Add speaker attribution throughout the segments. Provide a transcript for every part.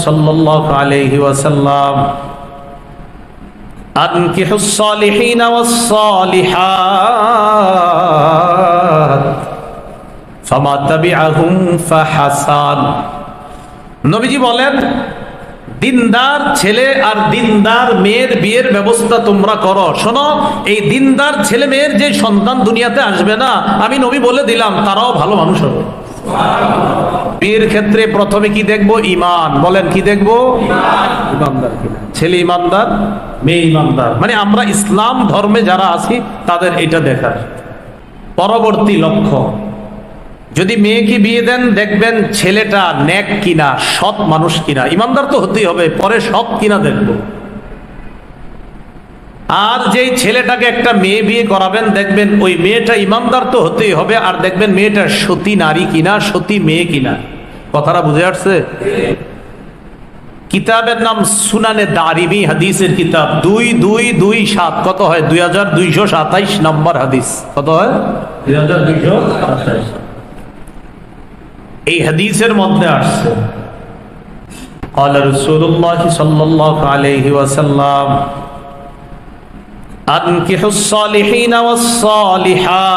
Speaker 1: সাল্লাল্লাহু আলাইহি ওয়াসাল্লাম আনকিহুস সালিহিনা ওয়াস সালিহাত ফামা তাবিআহুম ফাহাসান। নবীজি বলেন, দিনদার ছেলে আর দিনদার মেয়ের বিয়ের ব্যবস্থা তোমরা করো। শোনো, এই দিনদার ছেলে মেয়ের যে সন্তান দুনিয়াতে আসবে না, আমি নবী বলে দিলাম তারাও ভালো মানুষ হবে। বিয়ের ক্ষেত্রে প্রথমে কি দেখবো? ঈমান। বলেন, কি দেখবো? ইমানদার কিনা, ছেলে ইমানদার, মেয়ে ইমানদার। মানে আমরা ইসলাম ধর্মে যারা আছি তাদের এটা দেখার। পরবর্তী লক্ষ্য, যদি মেয়েকে বিয়ে দেন দেখবেন ছেলেটা নেক কিনা, সৎ মানুষ কিনা। ইমানদার তো হতেই হবে, পরে সৎ কিনা দেখবো। আর যেই ছেলেটাকে একটা মেয়ে বিয়ে করাবেন দেখবেন ওই মেয়েটা ইমানদার তো হতেই হবে, আর দেখবেন মেয়েটা সতী নারী কিনা, সতী মেয়ে কিনা। কথাটা বুঝে আসছে? কিতাবের নাম সুনানে দারিমি, হাদিসের কিতাব, 2227। কত হয়? 2227 নম্বর হাদিস। কত হয়? 2227। এই হাদিসের মধ্যে আসছে, قال رسول الله صلى الله عليه وسلم أنكحوا الصالحين والصالحات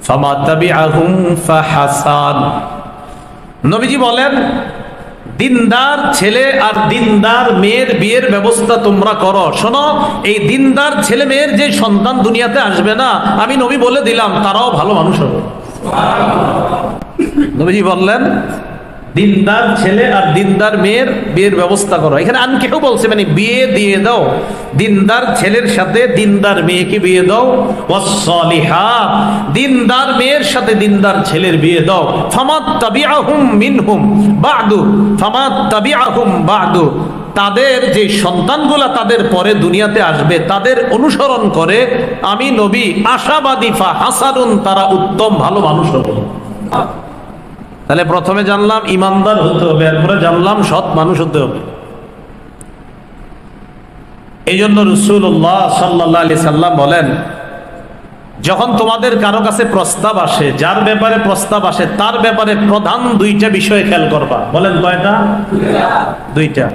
Speaker 1: فما تبعهم فحسن। নবীজি বলেন, দিনদার ছেলে আর দিনদার মেয়ের বিয়ের ব্যবস্থা তোমরা করো। শোনো, এই দিনদার ছেলে মেয়ের যে সন্তান দুনিয়াতে আসবে না, আমি নবী বলে দিলাম তারাও ভালো মানুষ হবে। নবীজি বললেন, দিনদার ছেলে আর দিনদার মেয়ের বিয়ের ব্যবস্থা করো। এখানে আনকেও বলছে, মানে বিয়ে দিয়ে দাও, দিনদার ছেলের সাথে দিনদার মেয়েকে বিয়ে দাও। ওয়াসসালিহাত, দিনদার মেয়ের সাথে দিনদার ছেলের বিয়ে দাও। ফামাত তাবিআহুম মিনহুম বা'দু, ফামাত তাবিআহুম বা'দু, তাদের যে সন্তানগুলা তাদের পরে দুনিয়াতে আসবে তাদের অনুসরণ করে আমি নবী আশাবাদী ফাহাসানুন, তারা উত্তম ভালো মানুষ হবে। তাহলে প্রথমে জানলাম ইমানদার হতে হবে, এরপরে জানলাম সৎ মানুষ হতে হবে। এই জন্য রাসূলুল্লাহ সাল্লাল্লাহু আলাইহি সাল্লাম বলেন, যখন তোমাদের কারো কাছে প্রস্তাব আসে, যার ব্যাপারে প্রস্তাব আসে তার ব্যাপারে প্রধান দুইটা বিষয় খেয়াল করবা। বলেন কয়টা? দুইটা।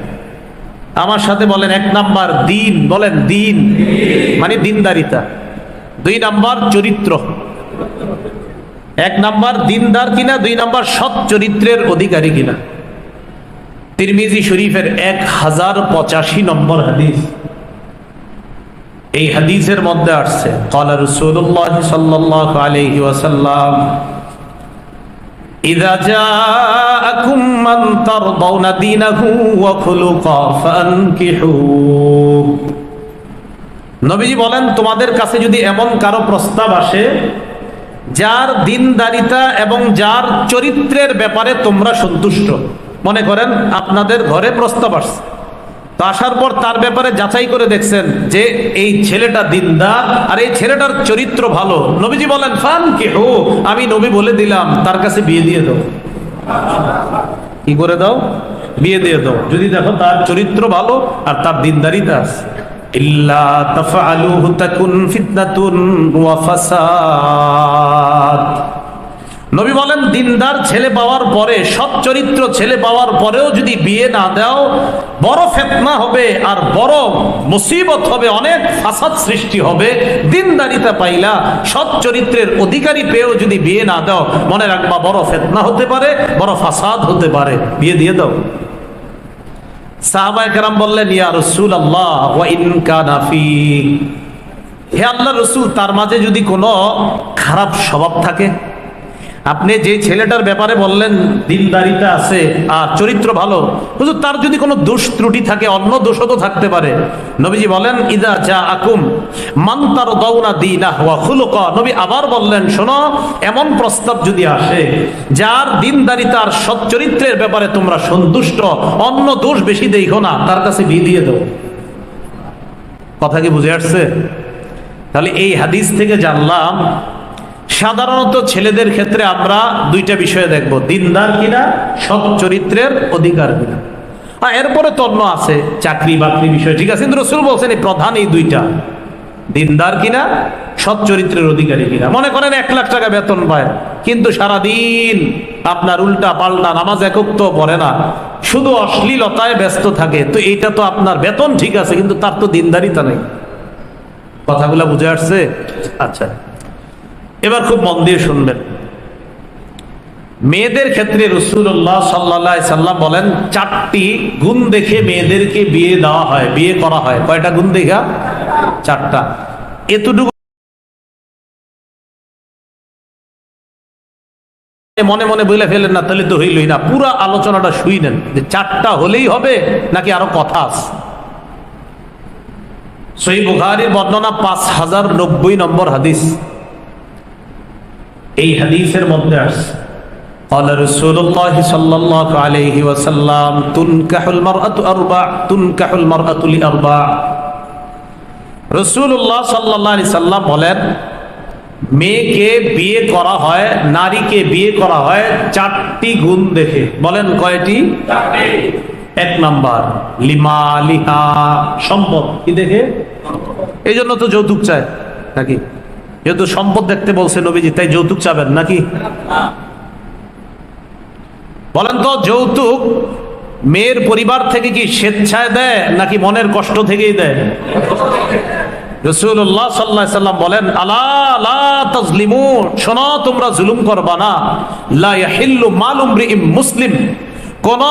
Speaker 1: আমার সাথে বলেন, এক নাম্বার দিন। বলেন দিন, মানে দিনদারিতা। দুই নাম্বার চরিত্র। এক নাম্বার দিনদার কিনা, দুই নাম্বার সৎ চরিত্রের অধিকারী কিনা। তিরমিজি শরীফের 1085 নম্বর হাদিস। এই হাদিসের মধ্যে আসছে, ক্বালা রাসূলুল্লাহ সাল্লাল্লাহু আলাইহি ওয়াসাল্লাম ইযা জাআকুম মান তারদাউনা দীনাহু ওয়া খুলুকা ফানকিহু। নবীজি বলেন, তোমাদের কাছে যদি এমন কারো প্রস্তাব আসে যার দিনদারিতা এবং যার চরিত্রের ব্যাপারে তোমরা সন্তুষ্ট। মনে করেন আপনাদের ঘরে প্রস্তাব আসছে, তো আসার পর তার ব্যাপারে যাচাই করে দেখছেন যে এই ছেলেটা দিনদার আর এই ছেলেটার চরিত্র ভালো। নবীজি বলেন, ফানকিহু, আমি নবী বলে দিলাম তার কাছে বিয়ে দিয়ে দাও। কি করে দাও? বিয়ে দিয়ে দাও, যদি দেখো তার চরিত্র ভালো আর তার দিনদারিতা আছে। ইল্লা তাফআলুহু তাকুন ফিতনাতুন ওয়া ফাসাদ। নবী বলেন, দিনদার ছেলে পাওয়ার পরে, সৎ চরিত্র ছেলে পাওয়ার পরেও যদি বিয়ে না দাও, বড় ফিতনা হবে আর বড় মুসিবত হবে, অনেক ফাসাদ সৃষ্টি হবে। দিনদারিতা পাইলা, সৎ চরিত্রের অধিকারী পেয়েও যদি বিয়ে না দাও, মনে রাখবা বড় ফিতনা হতে পারে, বড় ফাসাদ হতে পারে। বিয়ে দিয়ে দাও। সাহাবায়ে কেরাম বললেন, ইয়া রাসূলুল্লাহ ওয়া ইন কানা ফি, হে আল্লাহর রাসূল, তার মাঝে যদি কোনো খারাপ স্বভাব থাকে। আপনি যে ছেলেটার ব্যাপারে বললেন দিনদারিতা আছে আর চরিত্র ভালো, হুজুর তার যদি কোনো দোষ ত্রুটি থাকে, অন্য দোষও তো থাকতে পারে। নবীজি বলেন, ইযা জাআকুম মান তারদাউনা দীনাহু ওয়া খুলুকা। নবী আবার বললেন, শোনো, এমন প্রস্তাব যদি আসে যার দিনদারিতা আর সৎ চরিত্রের ব্যাপারে তোমরা সন্তুষ্ট, অন্য দোষ বেশি দেখো না, তার কাছে বিয়ে দিয়ে দাও। কথা কি বুঝে আসছে? তাহলে এই হাদিস থেকে জানলাম, সাধারণত ছেলেদের ক্ষেত্রে আমরা দুইটা বিষয় দেখব, দিনদার কিনা, সৎ চরিত্রের অধিকার কিনা। এরপরে তন্ন আছে চাকরি বাকরি বিষয়, ঠিক আছে, কিন্তু রাসূল বলছেন এই প্রধান এই দুইটা। দিনদার কিনা, সৎ চরিত্রের অধিকারী কিনা। মনে করেন 1 লাখ টাকা বেতন পায়, কিন্তু সারাদিন আপনার উল্টা পাল্টা নামাজ একক তো পড়ে না, শুধু অশ্লীলতায় ব্যস্ত থাকে, তো এইটা তো আপনার বেতন ঠিক আছে, কিন্তু তার তো দিনদারিতা নেই। কথাগুলো বুঝে আসছে? আচ্ছা, এবার খুব মন দিয়ে শুনবেন। মেয়েদের ক্ষেত্রে রাসূলুল্লাহ সাল্লাল্লাহু আলাইহি সাল্লাম বলেন 4টি গুণ দেখে মেয়েদেরকে বিয়ে দেওয়া হয়, বিয়ে করা হয়। কয়টা গুণ দেখা? 4টা। এতটুকু মনে মনে বলে ফেলেন না, তাহলে তো হইলই না। পুরো আলোচনাটা শুনেন যে 4টা হলেই হবে নাকি আরো কথা আছে। সহিহ বুখারীর বর্ণনা 5090 নম্বর হাদিস। এই হাদিসের মধ্যে আসছে قال رسول الله صلى الله عليه وسلم تنكح المرأة لأربع। রাসূলুল্লাহ সাল্লাল্লাহু আলাইহি সাল্লাম বলেন, মেয়েকে বিয়ে করা হয়, নারীকে বিয়ে করা হয় 4টি গুণ দেখে। বলেন কয়টি? 4টি। 1 নাম্বার লিমালিহা, সম্পদ। কি দেখে? এই জন্য তো যৌতুক চায় নাকি? যেহেতু সম্পদ দেখতে বলছে নবীজি, তাই যৌতুক চাবেন নাকি? বলেন তো, যৌতুক মেয়ের পরিবার থেকে কি স্বেচ্ছায় দেয় নাকি মনের কষ্ট থেকেই দেয়? রাসূলুল্লাহ সাল্লাল্লাহু আলাইহি সাল্লাম বলেন, আলা লা তাজলিমু, শোনো তোমরা জুলুম করবা না। লা ইয়াহিল্লু মালু ইমরিইম মুসলিম, কোন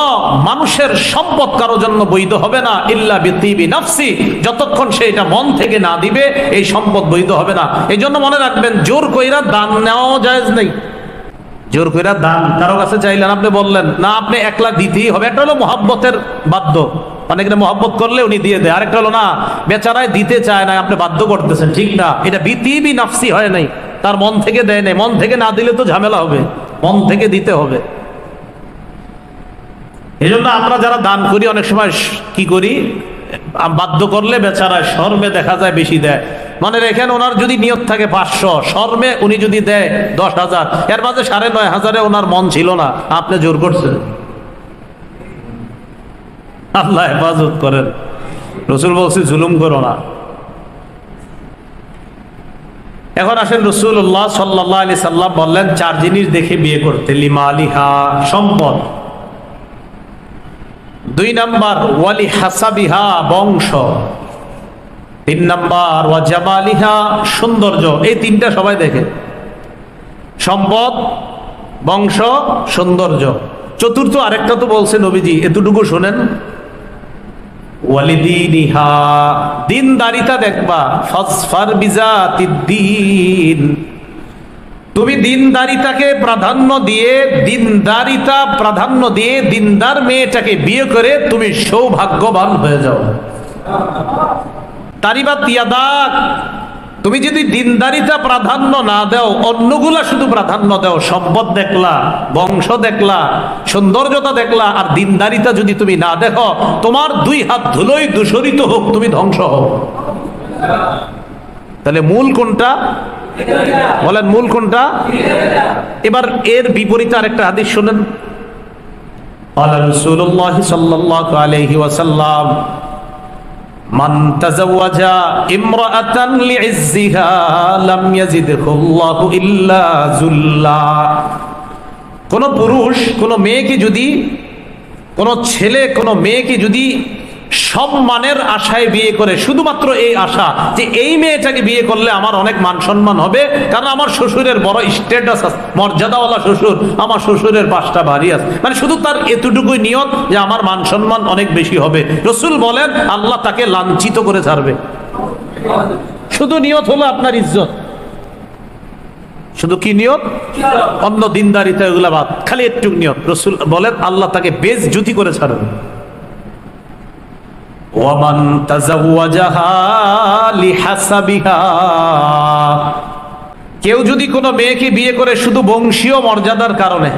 Speaker 1: মানুষের সম্পদ কারোর জন্য বৈধ হবে না ইল্লা বিতিবি নাফসি, যতক্ষণ সে এটা মন থেকে না দিবে এই সম্পদ বৈধ হবে না। এই জন্য মনে রাখবেন, জোর কইরা দান নেওয়া জায়েজ নেই। জোর কইরা দান কারো কাছে চাইলেন, আপনি বললেন না আপনি 1 লাখ দিতেই হবে। একটা হলো মহব্বতের বাধ্য, অনেকে মহব্বত করলে উনি দিয়ে দেয়। আরেকটা হলো না, বেচারায় দিতে চায় না, আপনি বাধ্য করতেছেন, ঠিক না। এটা বিতিবি নাফসি হয় নাই, তার মন থেকে দেয় নাই। মন থেকে না দিলে তো ঝামেলা হবে, মন থেকে দিতে হবে। এই জন্য আমরা যারা দান করি অনেক সময় কি করি, বাধ্য করলে বেচারায় শর্মে দেখা যায় বেশি দেয়। মানে রেখেন, ওনার যদি নিয়ত থাকে 500, শর্মে উনি যদি দেয় 10,000, এর মাঝে 9,500 ওনার মন ছিল না, আপনি জোর করছেন। আল্লাহ হেফাজত করেন। রাসূল বলছে জুলুম করো না। এখন আসেন, রাসূলুল্লাহ সাল্লাল্লাহু আলাইহি সাল্লাম বললেন 4 জিনিস দেখে বিয়ে করতে। লিমালিহা, সম্পদ। 2 নাম্বার ওয়ালি হাসাবিহা, বংশ। 3 নাম্বার ওয়া জামালিহা, সৌন্দর্য। এই 3টা সবাই দেখে, সম্পদ, বংশ, সৌন্দর্য। 4র্থ আরেকটা তো বলছে নবীজি, এতটুকু শোনেন, ওয়ালিদিনিহা, দিনদারিতা দেখবা। ফাসফার বিজাতিদ্দিন, তুমি দিনদারিতাকে প্রাধান্য দিয়ে, দিনদার মেয়েটাকে বিয়ে করে তুমি সৌভাগ্যবান হয়ে যাও। তারিবাত ইয়াদাক, তুমি যদি দিনদারিতা প্রাধান্য না দাও, অন্যগুলা শুধু প্রাধান্য দাও, সম্পদ দেখলা, বংশ দেখলা, সৌন্দর্যতা দেখলা, আর দিনদারিতা যদি তুমি না দেখো, তোমার 2 হাত ধুলোই দূষরিত হোক, তুমি ধ্বংস হও। তাহলে মূল কোনটা? বলেন মূল কোনটা? এবার এর বিপরীতে আরেকটা হাদিস শুনেন। قال رسول الله صلى الله عليه وسلم من تزوج امرأة لعزها لم يزده الله إلا ذلا। কোন পুরুষ কোন মেয়েকে যদি, কোন ছেলে কোন মেয়েকে যদি সম্মানের আশায় বিয়ে করে, শুধুমাত্র এই আশা যে এই মেয়েটাকে বিয়ে করলে আমার অনেক মান সম্মান হবে, কারণ আমার শ্বশুরের বড় স্ট্যাটাস আছে, মর্যাদাওয়ালা শ্বশুর, আমার শ্বশুরের 5টা বাড়ি আছে, মানে শুধু তার এতটুকুই নিয়ত যে আমার মান সম্মান অনেক বেশি হবে, রাসূল বলেন আল্লাহ তাকে লাঞ্ছিত করে ছাড়বে। শুধু নিয়ত হলো আপনার ইজ্জত, শুধু কি নিয়ত? অন্য দিনদারিতা এগুলা বাদ, খালি একটু নিয়ত। রাসূল বলেন আল্লাহ তাকে বেইজ্জতি করে ছাড়বে। ওয়ামান তাযাওয়াজাহা লিহাসাবিহা, কেউ যদি কোনো মেয়েকে বিয়ে করে শুধু বংশীয় মর্যাদার কারণে,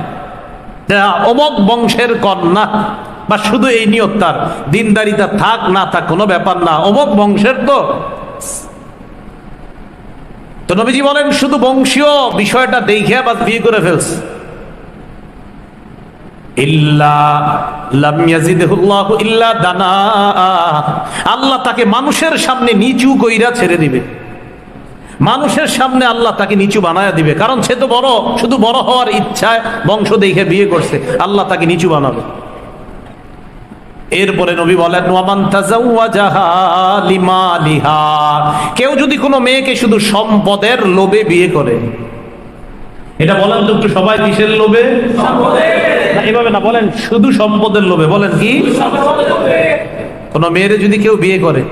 Speaker 1: অমুক বংশের কন্যা, বা শুধু এই নিয়ত, তার দিনদারিতা থাক না থাক কোনো ব্যাপার না, অমুক বংশের তো নবীজি বলেন শুধু বংশীয় বিষয়টা দেখে বাস বিয়ে করে ফেলছে, আল্লাহ তাকে মানুষের সামনে নিচু কইরা ছেড়ে দিবে। মানুষের সামনে আল্লাহ তাকে নিচু বানায়া দিবে, কারণ সে তো বড়, শুধু বড় হওয়ার ইচ্ছায় বংশ দেখে বিয়ে করছে, আল্লাহ তাকে নিচু বানাবে। এরপরে নবী বলেন, ওয়ামান তাযাওয়াজাহা লিমালিহা, কেউ যদি কোনো মেয়েকে শুধু সম্পদের লোভে বিয়ে করে, এটা বলেন তো একটু সবাই, কিসের লোভে? না এভাবে না, বলেন শুধু সম্পদের লোভে। বলেন কি? কোন মেয়েরে যদি কেউ বিয়ে করে,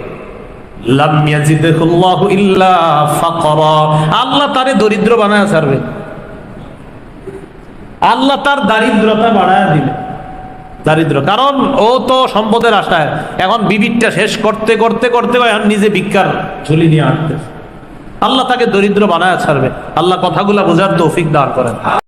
Speaker 1: লাম ইয়াজিদহুল্লাহু ইল্লা ফাকরা, আল্লাহ তারে দরিদ্র বানায় ছাড়বে, আল্লাহ তার দারিদ্রতা বাড়ায় দিবে। দারিদ্র, কারণ ও তো সম্পদের আশায় এখন বিবিরটা শেষ করতে করতে করতে এখন নিজে ভিক্ষার ঝুলি নিয়ে আসতেছে, আল্লাহ তাকে দরিদ্র বানায় ছাড়বে। আল্লাহ কথাগুলা বোঝার তৌফিক দান করেন।